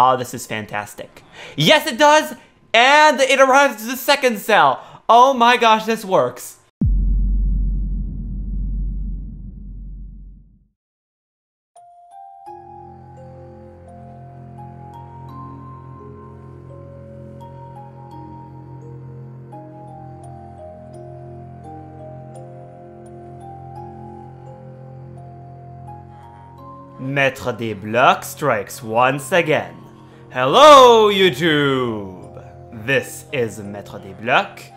Oh, this is fantastic. Yes, it does! And it arrives to the second cell. Oh my gosh, this works. MaitreDesBlocs strikes once again. Hello, YouTube! This is MaitreDesBlocs,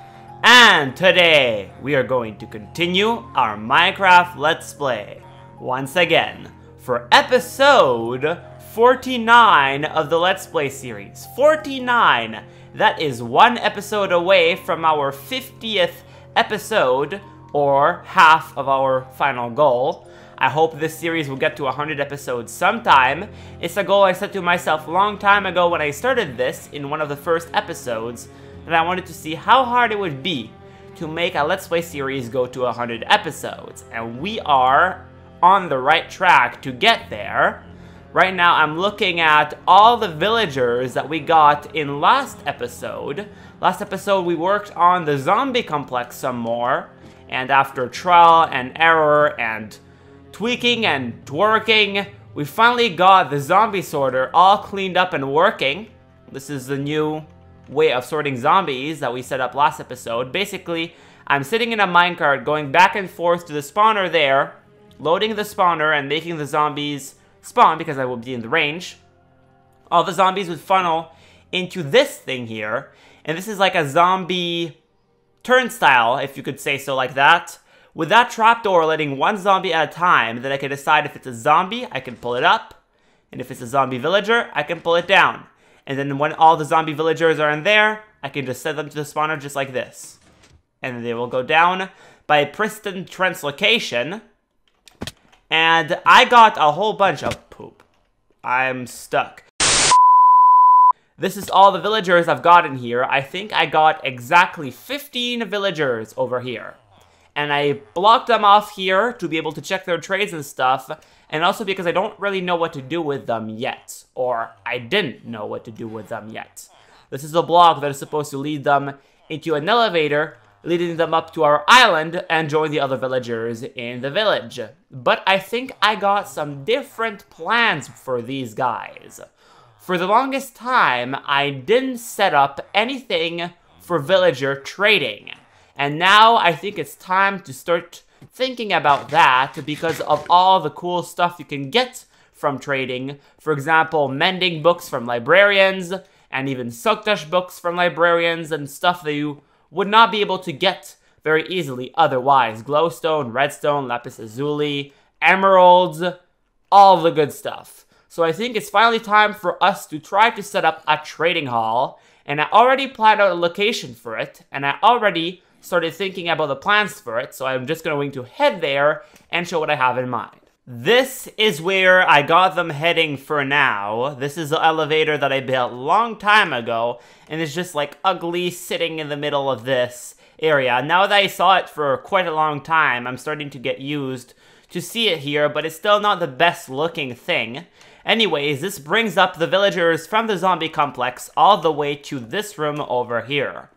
and today we are going to continue our Minecraft Let's Play once again for episode 49 of the Let's Play series. 49! That is one episode away from our 50th episode, or half of our final goal. I hope this series will get to 100 episodes sometime. It's a goal I set to myself a long time ago when I started this in one of the first episodes, and I wanted to see how hard it would be to make a Let's Play series go to 100 episodes. And we are on the right track to get there. Right now I'm looking at all the villagers that we got in last episode. Last episode we worked on the zombie complex some more, and after trial and error and tweaking and twerking, we finally got the zombie sorter all cleaned up and working. This is the new way of sorting zombies that we set up last episode. Basically, I'm sitting in a minecart going back and forth to the spawner there, loading the spawner and making the zombies spawn because I will be in the range. All the zombies would funnel into this thing here, and this is like a zombie turnstile, if you could say so like that. With that trapdoor letting one zombie at a time, then I can decide if it's a zombie, I can pull it up. And if it's a zombie villager, I can pull it down. And then when all the zombie villagers are in there, I can just send them to the spawner just like this. And then they will go down by piston translocation. And I got a whole bunch of poop. I'm stuck. This is all the villagers I've got in here. I think I got exactly 15 villagers over here. And I blocked them off here to be able to check their trades and stuff, and also because I don't really know what to do with them yet. Or, I didn't know what to do with them yet. This is a block that is supposed to lead them into an elevator, leading them up to our island and join the other villagers in the village. But I think I got some different plans for these guys. For the longest time, I didn't set up anything for villager trading. And now I think it's time to start thinking about that because of all the cool stuff you can get from trading. For example, mending books from librarians, and even Soktash books from librarians, and stuff that you would not be able to get very easily otherwise. Glowstone, redstone, lapis lazuli, emeralds, all the good stuff. So I think it's finally time for us to try to set up a trading hall, and I already planned out a location for it, and I already started thinking about the plans for it, so I'm just going to head there and show what I have in mind. This is where I got them heading for now. This is the elevator that I built a long time ago, and it's just like ugly sitting in the middle of this area. Now that I saw it for quite a long time, I'm starting to get used to see it here, but it's still not the best looking thing. Anyways, this brings up the villagers from the zombie complex all the way to this room over here.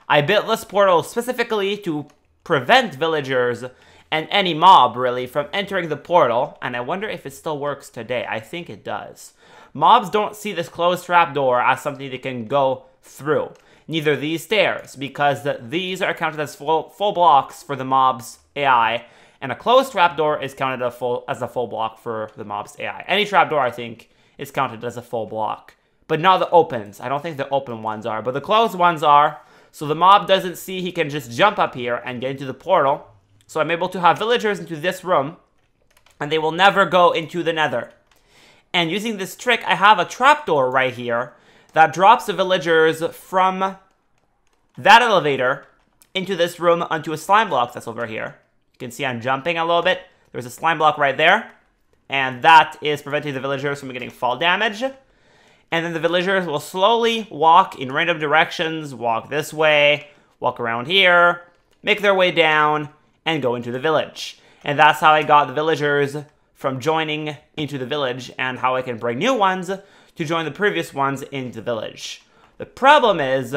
I built this portal specifically to prevent villagers and any mob, really, from entering the portal, and I wonder if it still works today. I think it does. Mobs don't see this closed trapdoor as something they can go through. Neither these stairs, because these are counted as full blocks for the mob's AI, and a closed trapdoor is counted as a full block for the mob's AI. Any trapdoor, I think, is counted as a full block, but not the opens. I don't think the open ones are, but the closed ones are. So the mob doesn't see he can just jump up here and get into the portal. So I'm able to have villagers into this room, and they will never go into the nether. And using this trick, I have a trapdoor right here that drops the villagers from that elevator into this room onto a slime block that's over here. You can see I'm jumping a little bit. There's a slime block right there, and that is preventing the villagers from getting fall damage. And then the villagers will slowly walk in random directions, walk this way, walk around here, make their way down, and go into the village. And that's how I got the villagers from joining into the village, and how I can bring new ones to join the previous ones in the village. The problem is,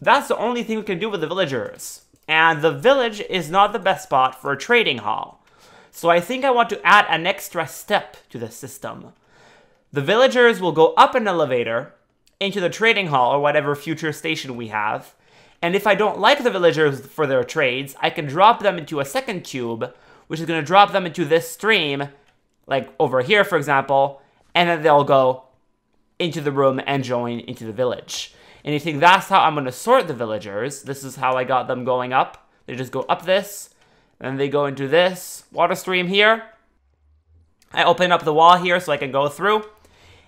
that's the only thing we can do with the villagers. And the village is not the best spot for a trading hall. So I think I want to add an extra step to the system. The villagers will go up an elevator into the trading hall or whatever future station we have. And if I don't like the villagers for their trades, I can drop them into a second cube, which is going to drop them into this stream, like over here, for example, and then they'll go into the room and join into the village. And you think that's how I'm going to sort the villagers. This is how I got them going up. They just go up this, and they go into this water stream here. I open up the wall here so I can go through,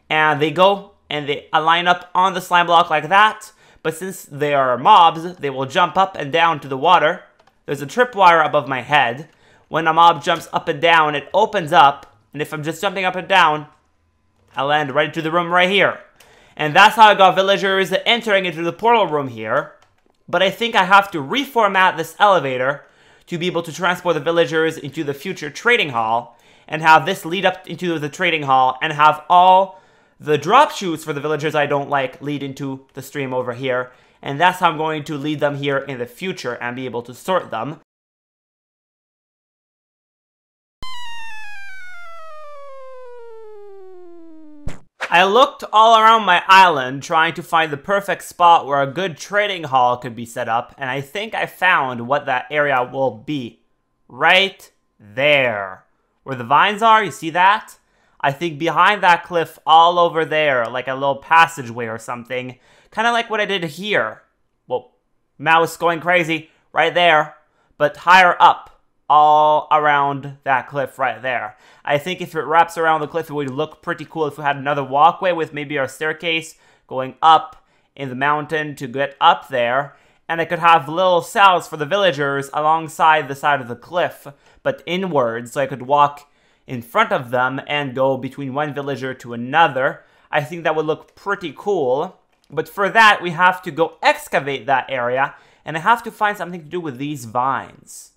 and they go and they line up on the slime block like that. But since they are mobs, they will jump up and down to the water. There's a tripwire above my head. When a mob jumps up and down, it opens up. And if I'm just jumping up and down, I land right into the room right here. And that's how I got villagers entering into the portal room here. But I think I have to reformat this elevator to be able to transport the villagers into the future trading hall. And have this lead up into the trading hall. And have all the drop chutes for the villagers I don't like lead into the stream over here. And that's how I'm going to lead them here in the future and be able to sort them. I looked all around my island trying to find the perfect spot where a good trading hall could be set up, and I think I found what that area will be. Right there. Where the vines are, you see that? I think behind that cliff all over there, like a little passageway or something. Kind of like what I did here. Well, mouse going crazy right there, but higher up. All around that cliff right there. I think if it wraps around the cliff, it would look pretty cool if we had another walkway with maybe our staircase going up in the mountain to get up there. And I could have little cells for the villagers alongside the side of the cliff, but inwards, so I could walk in front of them and go between one villager to another. I think that would look pretty cool. But for that, we have to go excavate that area, and I have to find something to do with these vines.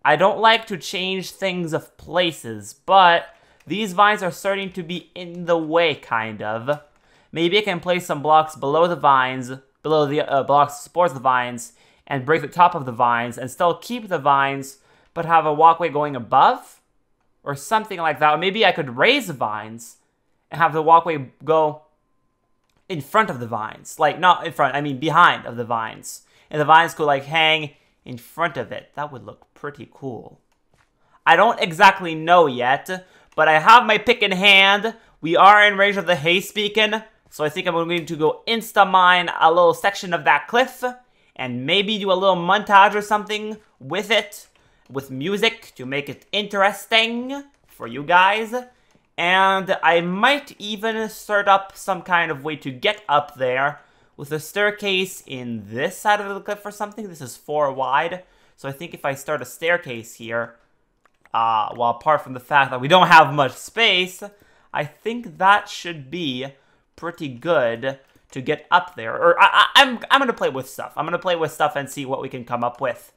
I don't like to change things of places, but these vines are starting to be in the way, kind of. Maybe I can place some blocks below the vines, below the blocks that support the vines, and break the top of the vines, and still keep the vines, but have a walkway going above? Or something like that. Or maybe I could raise the vines, and have the walkway go in front of the vines. Like, not in front, I mean behind of the vines. And the vines could, like, hang in front of it. That would look pretty cool. I don't exactly know yet, but I have my pick in hand. We are in range of the haste beacon, so I think I'm going to go insta-mine a little section of that cliff, and maybe do a little montage or something with it, with music to make it interesting for you guys. And I might even start up some kind of way to get up there with a staircase in this side of the cliff or something. This is 4 wide. So I think if I start a staircase here, well, apart from the fact that we don't have much space, I think that should be pretty good to get up there. Or I'm going to play with stuff. I'm going to play with stuff and see what we can come up with.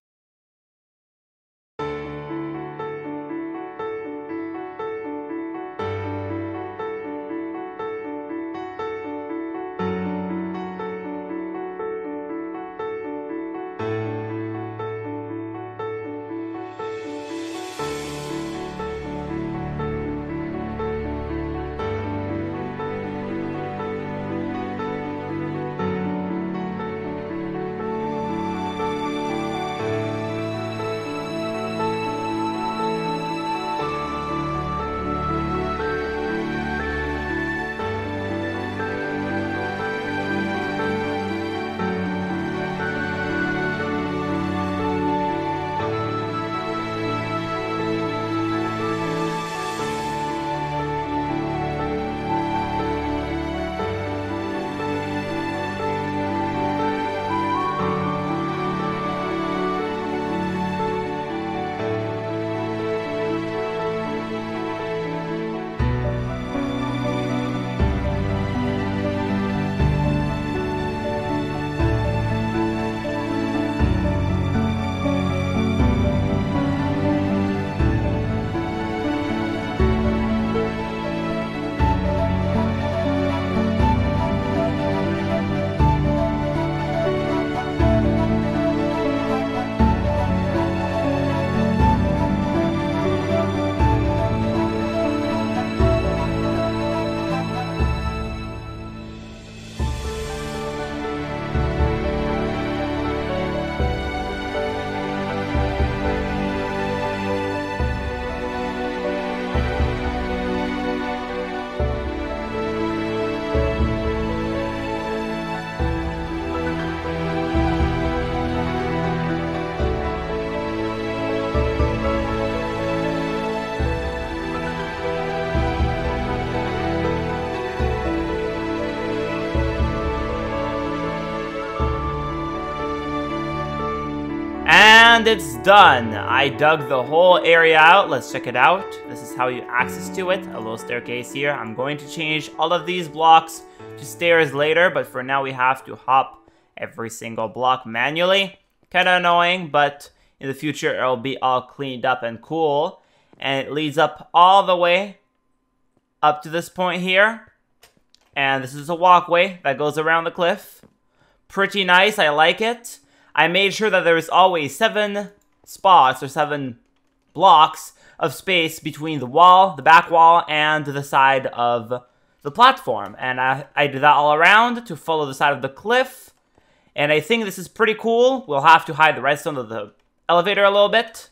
And it's done. I dug the whole area out. Let's check it out. This is how you access to it. A little staircase here. I'm going to change all of these blocks to stairs later, but for now we have to hop every single block manually. Kind of annoying, but in the future it'll be all cleaned up and cool. And it leads up all the way up to this point here. And this is a walkway that goes around the cliff. Pretty nice, I like it. I made sure that there is always 7 spots or 7 blocks of space between the wall, the back wall, and the side of the platform. And I did that all around to follow the side of the cliff. And I think this is pretty cool. We'll have to hide the redstone of the elevator a little bit.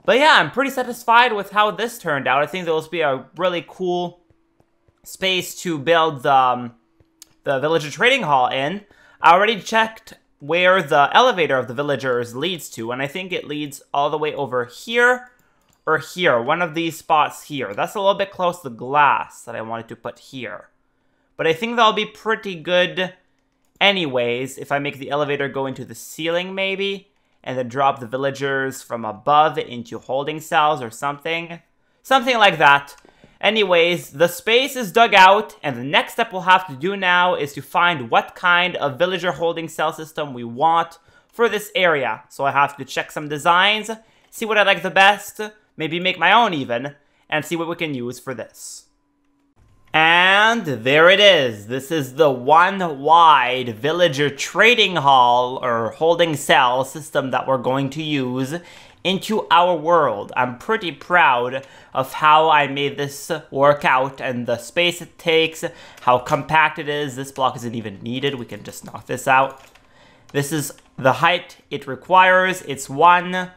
But yeah, I'm pretty satisfied with how this turned out. I think there will be a really cool space to build the villager trading hall in. I already checked where the elevator of the villagers leads to, and I think it leads all the way over here or here, one of these spots here. That's a little bit close to the glass that I wanted to put here. But I think that'll be pretty good anyways if I make the elevator go into the ceiling maybe, and then drop the villagers from above into holding cells or something. Something like that. Anyways, the space is dug out, and the next step we'll have to do now is to find what kind of villager holding cell system we want for this area. So I have to check some designs, see what I like the best, maybe make my own even, and see what we can use for this. And there it is. This is the one wide villager trading hall or holding cell system that we're going to use into our world. I'm pretty proud of how I made this work out and the space it takes, how compact it is. This block isn't even needed. We can just knock this out. This is the height it requires. It's 1.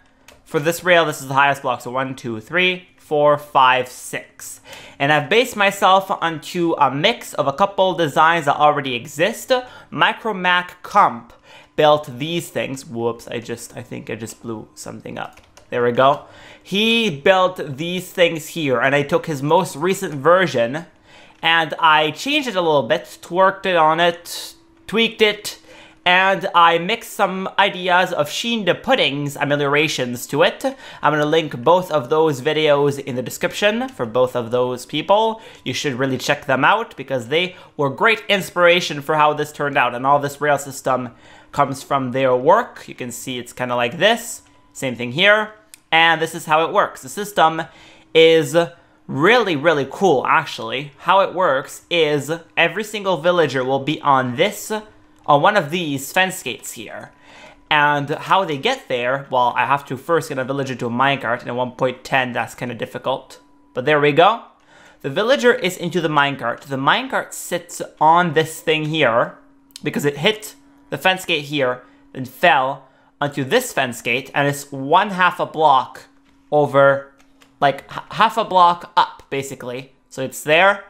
For this rail, this is the highest block. So 1, 2, 3, 4, 5, 6. And I've based myself onto a mix of a couple designs that already exist. Micromac Comp built these things. Whoops, I think I just blew something up. There we go. He built these things here, and I took his most recent version, and I changed it a little bit, twerked it on it, tweaked it, and I mixed some ideas of Sheen the Pudding's ameliorations to it. I'm going to link both of those videos in the description for both of those people. You should really check them out because they were great inspiration for how this turned out, and all this rail system comes from their work. You can see it's kind of like this. Same thing here. And this is how it works. The system is really, really cool, actually. How it works is every single villager will be on one of these fence gates here. And how they get there, well, I have to first get a villager to a minecart, and at 1.10, that's kind of difficult. But there we go. The villager is into the minecart. The minecart sits on this thing here, because it hit the fence gate here, then fell onto this fence gate, and it's 1/2 a block over, like, half a block up, basically. So it's there,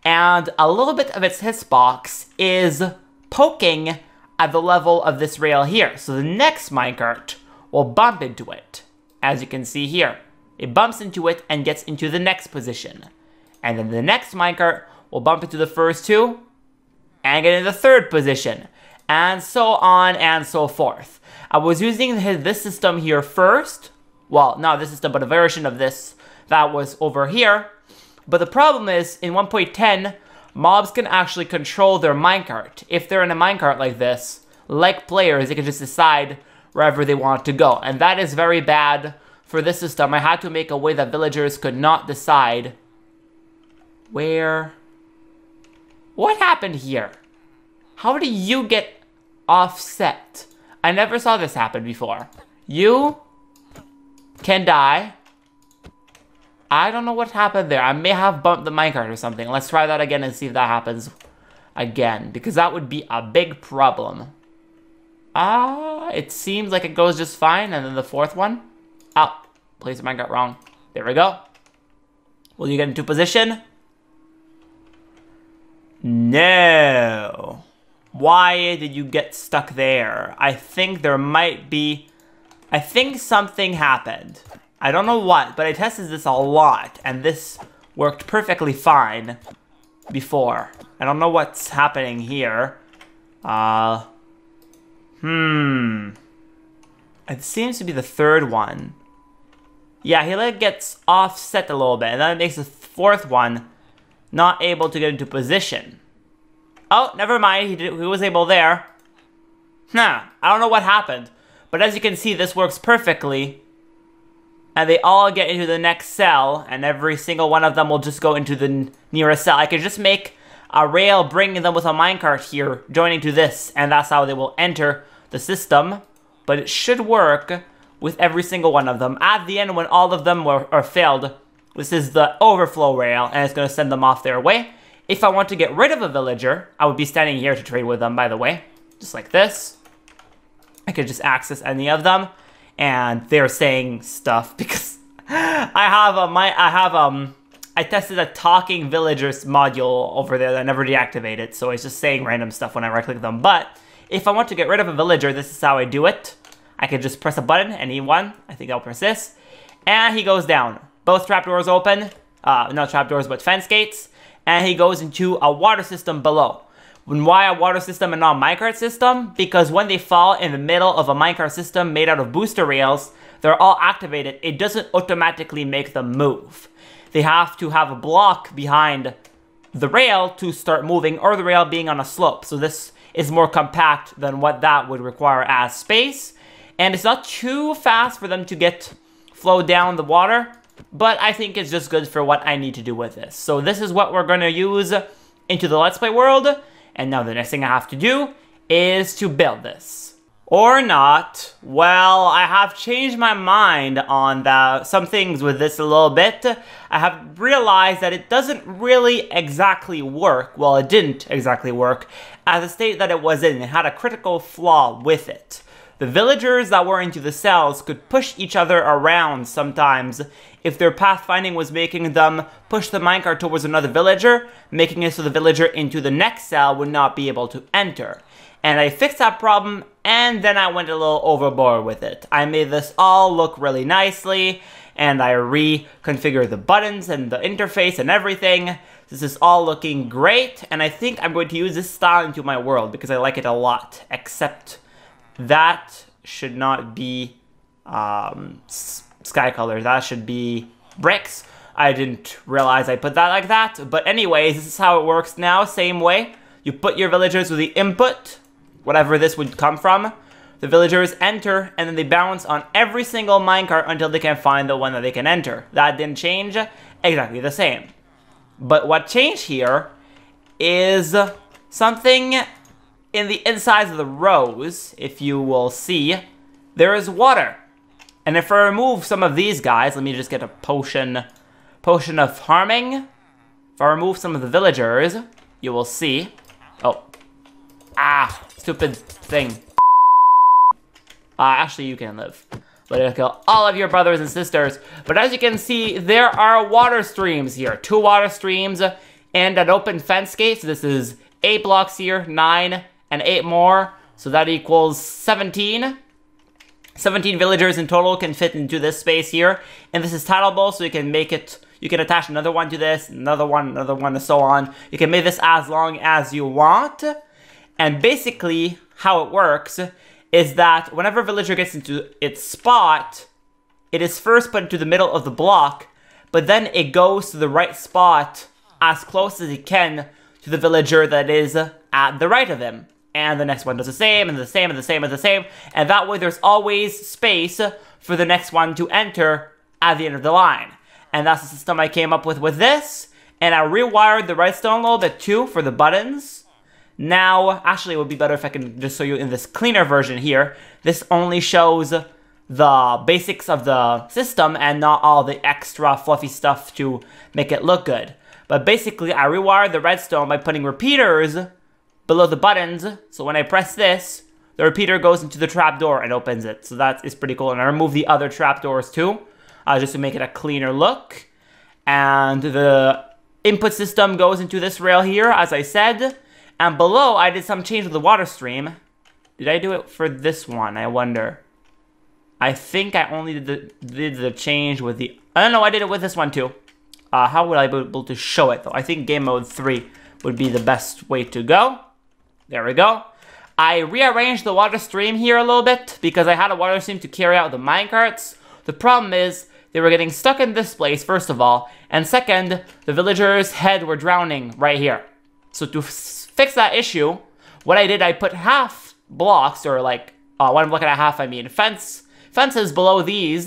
and a little bit of its hitbox is poking at the level of this rail here. So the next minecart will bump into it, as you can see here. It bumps into it and gets into the next position. And then the next minecart will bump into the first two and get in the third position. And so on and so forth. I was using this system here first. Well, not this system, but a version of this that was over here. But the problem is, in 1.10, mobs can actually control their minecart. If they're in a minecart like this, like players, they can just decide wherever they want to go. And that is very bad for this system. I had to make a way that villagers could not decide where... What happened here? How did you get offset? I never saw this happen before. You can die. I don't know what happened there. I may have bumped the minecart or something. Let's try that again and see if that happens again, because that would be a big problem. It seems like it goes just fine. And then the fourth one. Oh, placed the minecart wrong. There we go. Will you get into position? No. Why did you get stuck there? I think there might be... I think something happened. I don't know what, but I tested this a lot, and this worked perfectly fine before. I don't know what's happening here. I It seems to be the third one. Yeah, he like gets offset a little bit, and then it makes the fourth one not able to get into position. Oh, never mind, he was able there. I don't know what happened, but as you can see, this works perfectly. And they all get into the next cell, and every single one of them will just go into the nearest cell. I could just make a rail bringing them with a minecart here, joining to this, and that's how they will enter the system. But it should work with every single one of them. At the end, when all of them are filled, this is the overflow rail, and it's going to send them off their way. If I want to get rid of a villager, I would be standing here to trade with them, by the way. Just like this. I could just access any of them, and they're saying stuff because I tested a talking villagers module over there that I never deactivated, so it's just saying random stuff when I right-click them. But if I want to get rid of a villager, this is how I do it. I could just press a button, any one. I think I'll press this, and he goes down. Both trapdoors open, not trapdoors, but fence gates, and he goes into a water system below. Why a water system and not a minecart system? Because when they fall in the middle of a minecart system made out of booster rails, they're all activated. It doesn't automatically make them move. They have to have a block behind the rail to start moving, or the rail being on a slope. So this is more compact than what that would require as space. And it's not too fast for them to flow down the water, but I think it's just good for what I need to do with this. So this is what we're going to use into the Let's Play world. And now the next thing I have to do is to build this. Or not. Well, I have changed my mind on some things with this a little bit. I have realized that it doesn't really exactly work. Well, it didn't exactly work at the state that it was in. It had a critical flaw with it. The villagers that were into the cells could push each other around sometimes if their pathfinding was making them push the minecart towards another villager, making it so the villager into the next cell would not be able to enter. And I fixed that problem, and then I went a little overboard with it. I made this all look really nicely, and I reconfigured the buttons and the interface and everything. This is all looking great, and I think I'm going to use this style into my world because I like it a lot, except that should not be sky color. That should be bricks. I didn't realize I put that like that. But anyways, this is how it works now. Same way. You put your villagers with the input, whatever this would come from. The villagers enter, and then they bounce on every single minecart until they can find the one that they can enter. That didn't change. Exactly the same. But what changed here is something in the insides of the rows. If you will see, there is water. And if I remove some of these guys, let me just get a potion of harming. If I remove some of the villagers, you will see. Oh. Stupid thing. Actually, you can live. But it'll kill all of your brothers and sisters. But as you can see, there are water streams here. 2 water streams and an open fence gate. So this is 8 blocks here, 9 and 8 more. So that equals 17. 17 villagers in total can fit into this space here. And this is tileable, so you can make it, you can attach another one to this, another one, and so on. You can make this as long as you want. And basically, how it works is that whenever a villager gets into its spot, it is first put into the middle of the block, but then it goes to the right spot as close as it can to the villager that is at the right of him. And the next one does the same, and the same, and the same, and the same. And that way there's always space for the next one to enter at the end of the line. And that's the system I came up with this. And I rewired the redstone a little bit too for the buttons. Now, actually it would be better if I can just show you in this cleaner version here. This only shows the basics of the system and not all the extra fluffy stuff to make it look good. But basically I rewired the redstone by putting repeaters below the buttons, so when I press this, the repeater goes into the trapdoor and opens it. So that is pretty cool. And I removed the other trapdoors too, just to make it a cleaner look. And the input system goes into this rail here, as I said. And below, I did some change with the water stream. Did I do it for this one? I wonder. I think I only did the change with the... I don't know, I did it with this one too. How would I be able to show it though? I think game mode 3 would be the best way to go. There we go. I rearranged the water stream here a little bit because I had a water stream to carry out the minecarts. The problem is they were getting stuck in this place, first of all, and second, the villagers' head were drowning right here. So to fix that issue, what I did, I put half blocks, or like, when I'm looking at half, I mean fences below these,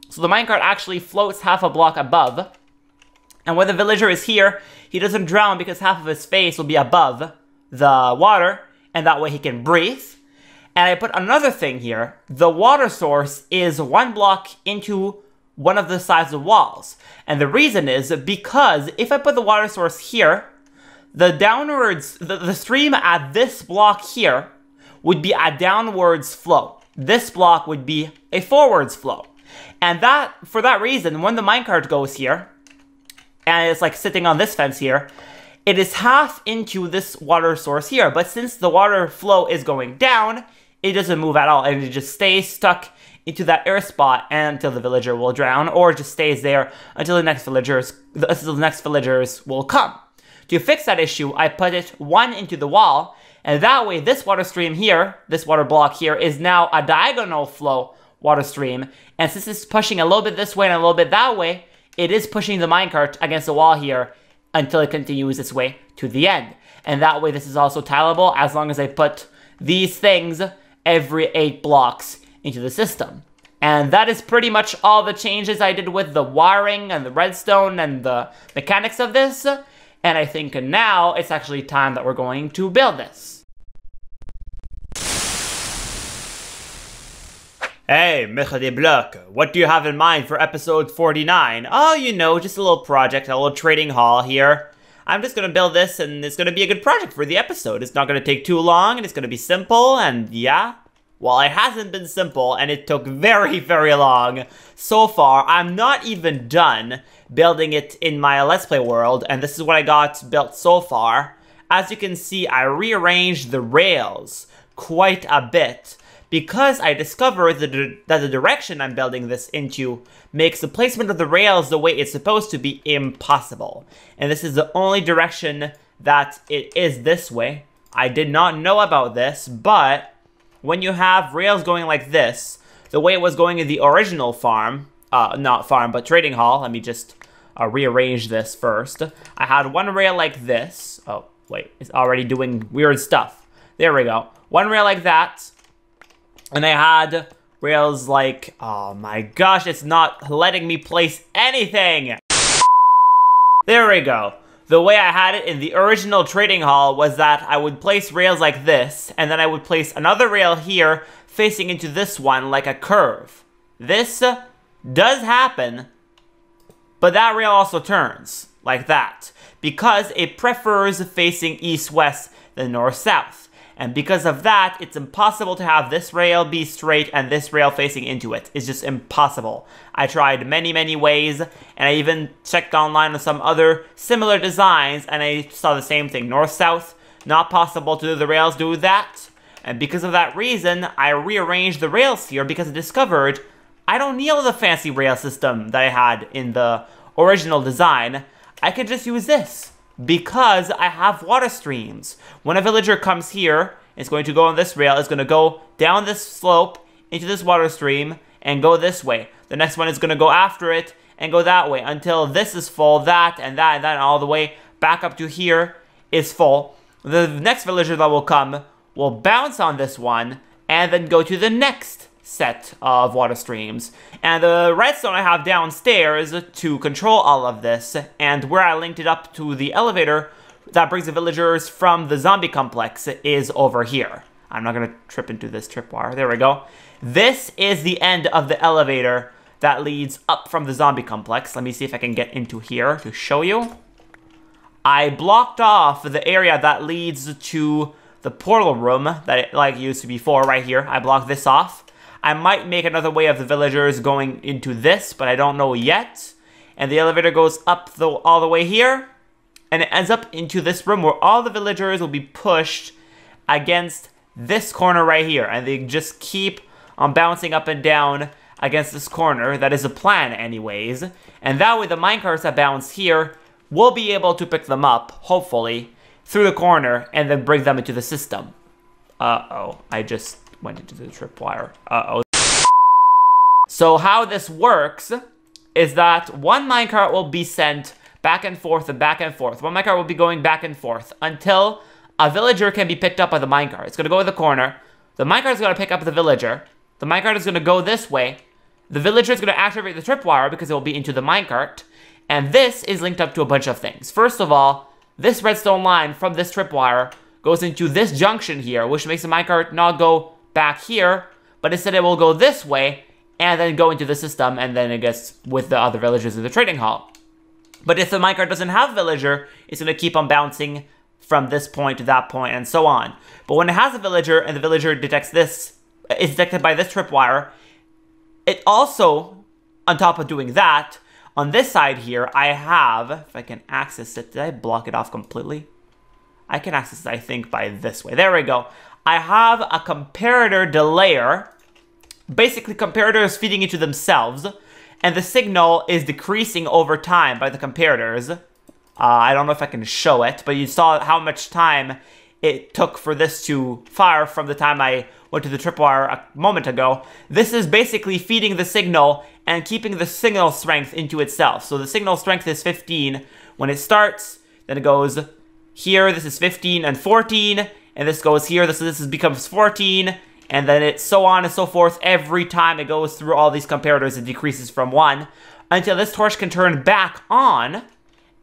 so the minecart actually floats half a block above. And when the villager is here, he doesn't drown because half of his face will be above the water, and that way he can breathe. And I put another thing here. The water source is 1 block into one of the sides of walls. And the reason is because if I put the water source here, the downwards, the stream at this block here would be a downwards flow. This block would be a forwards flow. And that, for that reason, when the minecart goes here, and it's like sitting on this fence here, it is half into this water source here. But since the water flow is going down, it doesn't move at all, and it just stays stuck into that air spot until the villager will drown, or just stays there until the next villagers will come. To fix that issue, I put it 1 into the wall, and that way this water stream here, this water block here, is now a diagonal flow water stream, and since it's pushing a little bit this way and a little bit that way, it is pushing the minecart against the wall here until it continues its way to the end. And that way this is also tileable as long as I put these things every 8 blocks into the system. And that is pretty much all the changes I did with the wiring and the redstone and the mechanics of this. And I think now it's actually time that we're going to build this. Hey, MaitreDesBlocs, what do you have in mind for episode 49? Oh, you know, just a little project, a little trading hall here. I'm just gonna build this, and it's gonna be a good project for the episode. It's not gonna take too long, and it's gonna be simple, and yeah. Well, it hasn't been simple, and it took very, very long. So far, I'm not even done building it in my Let's Play world, and this is what I got built so far. As you can see, I rearranged the rails quite a bit, because I discovered that the direction I'm building this into makes the placement of the rails the way it's supposed to be impossible. And this is the only direction that it is this way. I did not know about this, but when you have rails going like this, the way it was going in the original farm, not farm, but trading hall, let me just rearrange this first. I had one rail like this. Oh, wait, it's already doing weird stuff. There we go. One rail like that. And I had rails like, oh my gosh, it's not letting me place anything. There we go. The way I had it in the original trading hall was that I would place rails like this, and then I would place another rail here facing into this one like a curve. This does happen, but that rail also turns like that because it prefers facing east-west than north-south. And because of that, it's impossible to have this rail be straight and this rail facing into it. It's just impossible. I tried many, many ways, and I even checked online on some other similar designs, and I saw the same thing. North-south, not possible to do the rails do that. And because of that reason, I rearranged the rails here because I discovered I don't need the fancy rail system that I had in the original design. I could just use this. Because I have water streams. When a villager comes here, it's going to go on this rail, it's going to go down this slope into this water stream and go this way. The next one is going to go after it and go that way until this is full, that, and all the way back up to here is full. The next villager that will come will bounce on this one and then go to the next set of water streams. And the redstone I have downstairs to control all of this, and where I linked it up to the elevator that brings the villagers from the zombie complex is over here. I'm not gonna trip into this tripwire. There we go. This is the end of the elevator that leads up from the zombie complex. Let me see if I can get into here to show you. I blocked off the area that leads to the portal room that it like used to before right here. I blocked this off. I might make another way of the villagers going into this, but I don't know yet. And the elevator goes up all the way here, and it ends up into this room where all the villagers will be pushed against this corner right here. And they just keep on bouncing up and down against this corner. That is the plan anyways. And that way the minecarts that bounce here will be able to pick them up, hopefully, through the corner and then bring them into the system. Uh-oh, I just went into the tripwire. Uh-oh. So how this works is that one minecart will be sent back and forth and back and forth. One minecart will be going back and forth until a villager can be picked up by the minecart. It's going to go in the corner. The minecart is going to pick up the villager. The minecart is going to go this way. The villager is going to activate the tripwire because it will be into the minecart. And this is linked up to a bunch of things. First of all, this redstone line from this tripwire goes into this junction here, which makes the minecart not go back here, but instead it will go this way and then go into the system, and then it gets with the other villagers in the trading hall. But if the minecart doesn't have a villager, it's going to keep on bouncing from this point to that point and so on. But when it has a villager and the villager detects this, is detected by this tripwire, it also, on top of doing that, on this side here, I have, if I can access it, did I block it off completely? I can access it, I think, by this way. There we go. I have a comparator delayer. Basically, comparators feeding into themselves, and the signal is decreasing over time by the comparators. I don't know if I can show it, but you saw how much time it took for this to fire from the time I went to the tripwire a moment ago. This is basically feeding the signal and keeping the signal strength into itself. So the signal strength is 15 when it starts, then it goes here, this is 15 and 14, and this goes here, this becomes 14, and then it's so on and so forth. Every time it goes through all these comparators, it decreases from 1 until this torch can turn back on,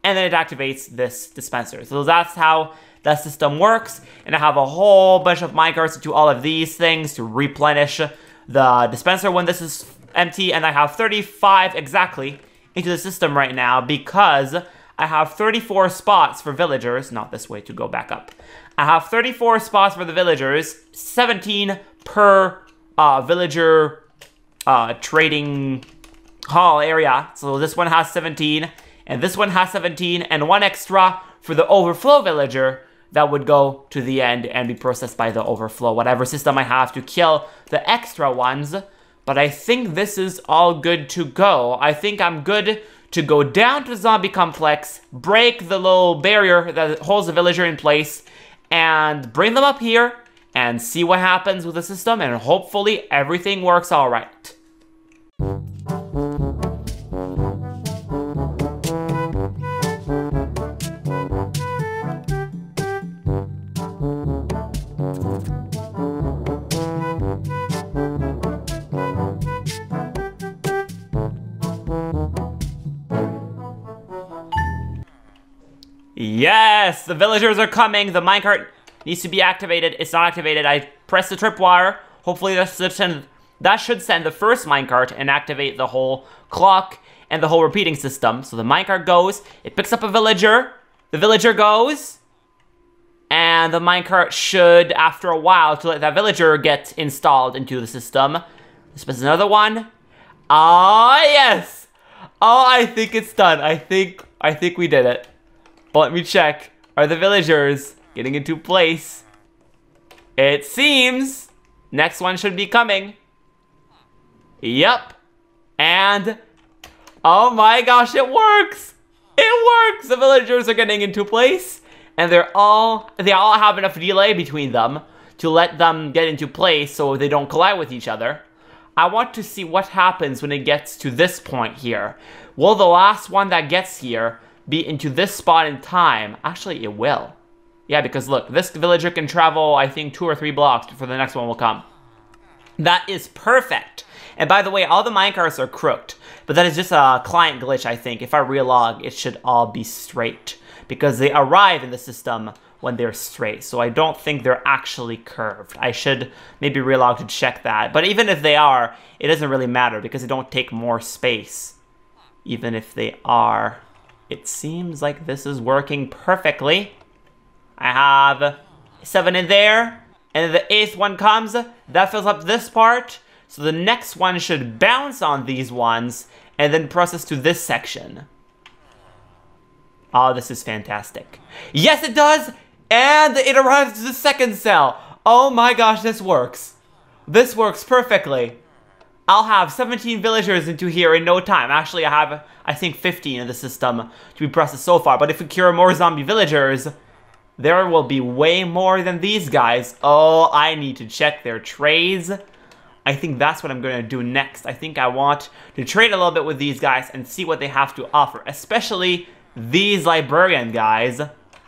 and then it activates this dispenser. So that's how that system works, and I have a whole bunch of minecarts to do all of these things to replenish the dispenser when this is empty, and I have 35 exactly into the system right now because I have 34 spots for villagers, not this way to go back up. I have 34 spots for the villagers, 17 per villager trading hall area. So this one has 17, and this one has 17, and 1 extra for the overflow villager that would go to the end and be processed by the overflow, whatever system I have to kill the extra ones. But I think this is all good to go. I think I'm good to go down to the zombie complex, break the little barrier that holds the villager in place, and bring them up here and see what happens with the system, and hopefully everything works all right. Yes, the villagers are coming. The minecart needs to be activated. It's not activated. I pressed the tripwire. Hopefully that should send the first minecart and activate the whole clock and the whole repeating system. So the minecart goes, it picks up a villager, the villager goes, and the minecart should, after a while, to let that villager get installed into the system. This is another one. Ah, yes! Oh, I think it's done. I think we did it. But let me check. Are the villagers getting into place? It seems. Next one should be coming. Yep. And oh my gosh, it works! It works! The villagers are getting into place, and they all have enough delay between them to let them get into place so they don't collide with each other. I want to see what happens when it gets to this point here. Will the last one that gets here be into this spot in time? Actually, it will. Yeah, because look, this villager can travel, I think, 2 or 3 blocks before the next one will come. That is perfect. And by the way, all the minecarts are crooked, but that is just a client glitch, I think. If I relog, it should all be straight, because they arrive in the system when they're straight, so I don't think they're actually curved. I should maybe relog to check that, but even if they are, it doesn't really matter, because they don't take more space. Even if they are, it seems like this is working perfectly. I have 7 in there, and the 8th one comes, that fills up this part, so the next one should bounce on these ones, and then process to this section. Oh, this is fantastic. Yes, it does! And it arrives to the second cell. Oh my gosh, this works. This works perfectly. I'll have 17 villagers into here in no time. Actually, I have, I think, 15 in the system to be processed so far. But if we cure more zombie villagers, there will be way more than these guys. Oh, I need to check their trades. I think that's what I'm going to do next. I think I want to trade a little bit with these guys and see what they have to offer, especially these librarian guys.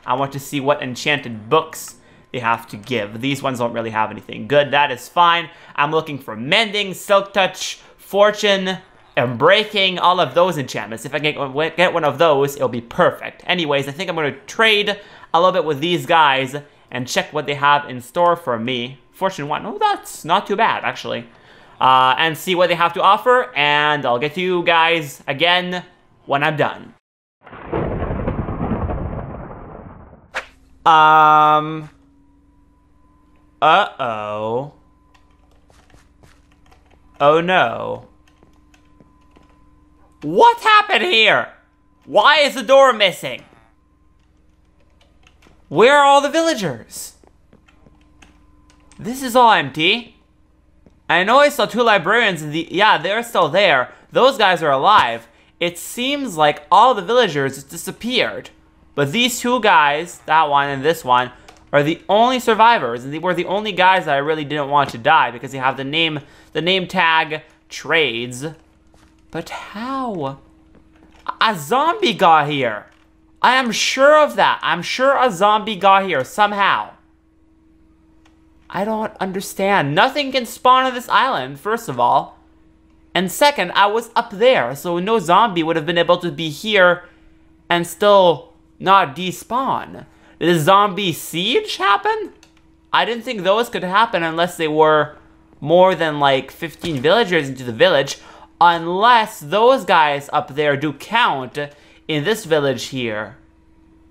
I want to see what enchanted books they have to give. These ones don't really have anything good. That is fine. I'm looking for mending, silk touch, fortune, and breaking, all of those enchantments. If I can get one of those, it'll be perfect. Anyways, I think I'm going to trade a little bit with these guys and check what they have in store for me. Fortune 1. Oh, that's not too bad, actually. And see what they have to offer, and I'll get to you guys again when I'm done. Uh-oh. Oh, no. What happened here? Why is the door missing? Where are all the villagers? This is all empty. I know I saw 2 librarians in the... Yeah, they're still there. Those guys are alive. It seems like all the villagers disappeared. But these 2 guys, that one and this one, are the only survivors. And they were the only guys that I really didn't want to die because they have the name tag trades. But how? A zombie got here. I am sure of that. I'm sure a zombie got here somehow. I don't understand. Nothing can spawn on this island, first of all. And second, I was up there, so no zombie would have been able to be here and still not despawn. Did a zombie siege happen? I didn't think those could happen unless they were more than like 15 villagers into the village. Unless those guys up there do count in this village here.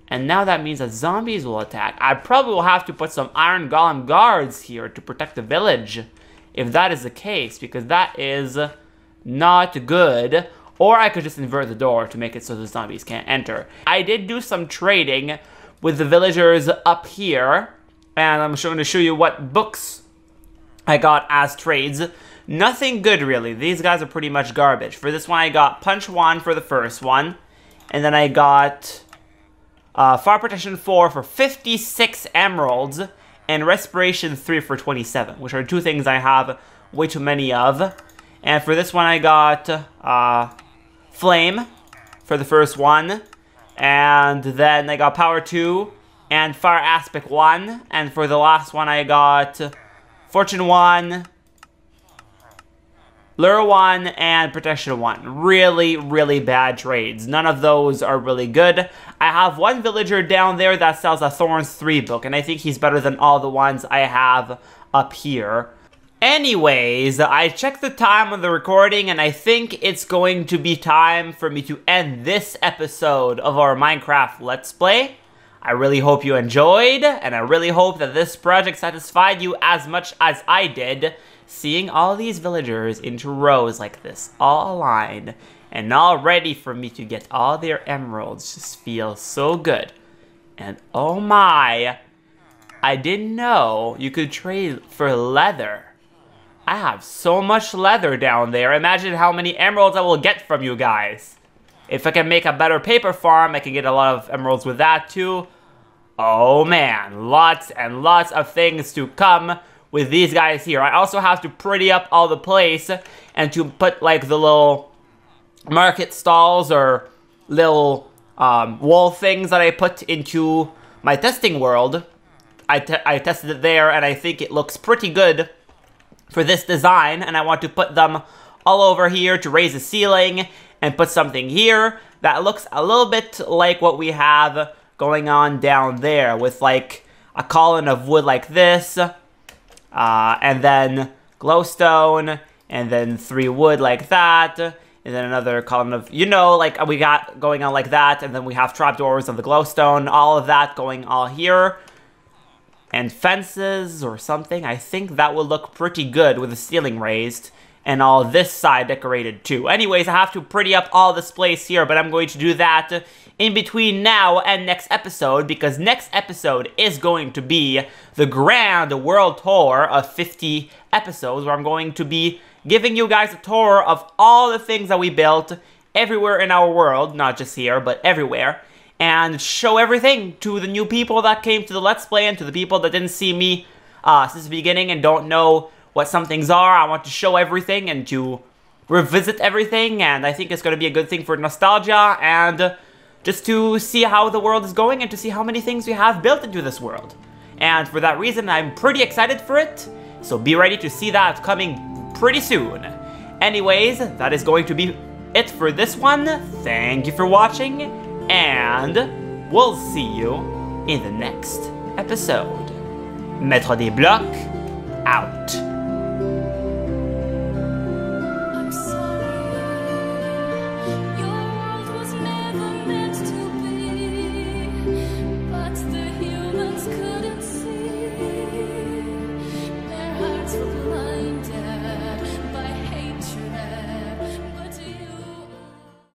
And now that means that zombies will attack. I probably will have to put some iron golem guards here to protect the village. If that is the case, because that is not good. Or I could just invert the door to make it so the zombies can't enter. I did do some trading with the villagers up here. And I'm going to show you what books I got as trades. Nothing good, really. These guys are pretty much garbage. For this one, I got Punch 1 for the first one. And then I got Fire Protection 4 for 56 emeralds. And Respiration 3 for 27. Which are 2 things I have way too many of. And for this one, I got Flame for the first one. And then I got Power 2 and Fire Aspect 1. And for the last one, I got Fortune 1, Lure 1, and Protection 1. Really, really bad trades. None of those are really good. I have one villager down there that sells a Thorns 3 book, and I think he's better than all the ones I have up here. Anyways, I checked the time on the recording, and I think it's going to be time for me to end this episode of our Minecraft Let's Play. I really hope you enjoyed, and I really hope that this project satisfied you as much as I did. Seeing all these villagers into rows like this, all aligned, and all ready for me to get all their emeralds just feels so good. And oh my, I didn't know you could trade for leather. I have so much leather down there. Imagine how many emeralds I will get from you guys. If I can make a better paper farm, I can get a lot of emeralds with that too. Oh man, lots and lots of things to come with these guys here. I also have to pretty up all the place and to put like the little market stalls or little wall things that I put into my testing world. I tested it there and I think it looks pretty good for this design, and I want to put them all over here to raise the ceiling and put something here that looks a little bit like what we have going on down there with like a column of wood like this. And then glowstone, and then 3 wood like that, and then another column of, you know, like we got going on like that, and then we have trapdoors on the glowstone, all of that going all here, and fences or something. I think that will look pretty good with the ceiling raised, and all this side decorated too. Anyways, I have to pretty up all this place here, but I'm going to do that in between now and next episode, because next episode is going to be the grand world tour of 50 episodes, where I'm going to be giving you guys a tour of all the things that we built everywhere in our world, not just here, but everywhere. and show everything to the new people that came to the Let's Play and to the people that didn't see me since the beginning and don't know what some things are. I want to show everything and to revisit everything, and I think it's going to be a good thing for nostalgia and just to see how the world is going and to see how many things we have built into this world. And for that reason, I'm pretty excited for it, so be ready to see that coming pretty soon. Anyways, that is going to be it for this one. Thank you for watching, and we'll see you in the next episode. MaitreDesBlocs, out.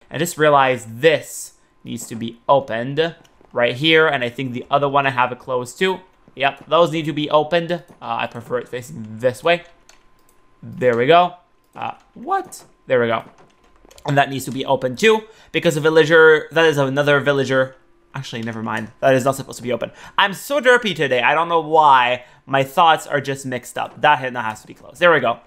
I just realized this needs to be opened right here, and I think the other one I have it closed too. Yep, those need to be opened. I prefer it facing this way. There we go. What? There we go. And that needs to be open too, because a villager, that is another villager. Actually, never mind. That is not supposed to be open. I'm so derpy today. I don't know why. My thoughts are just mixed up. That has to be closed. There we go.